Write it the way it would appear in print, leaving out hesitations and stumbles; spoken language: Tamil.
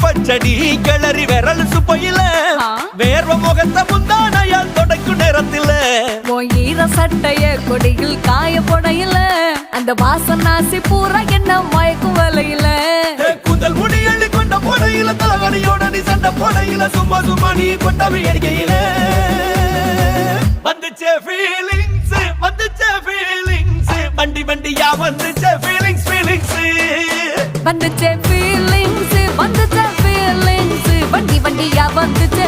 பச்சடி கிளறி விரல் சுப்பையில வேர்வ முகத்தை முந்தானையால் தொடக்கும் நேரத்தில் ஈர சட்டைய கொடியில் காய போடையில அந்த வாசனாசி பூரா என்ன மயக்கும் வலையில கூந்தல் முடியள்ளி கொண்ட போடையில தலைவலியோட நீ சண்டை போடையில சும்மா சும்மா நீ கொண்டவை அடிக்கையில வந்துச்சே ஃபீலிங்ஸ் வந்துச்சே ஃபீலிங்ஸ் வண்டி வண்டியா வந்துச்சே ஃபீலிங்ஸ் ஃபீலிங்ஸ் வந்துச்சே ஃபீலிங்ஸ் வந்துச்சே ஃபீலிங்ஸ் வண்டி வண்டியா வந்துச்சே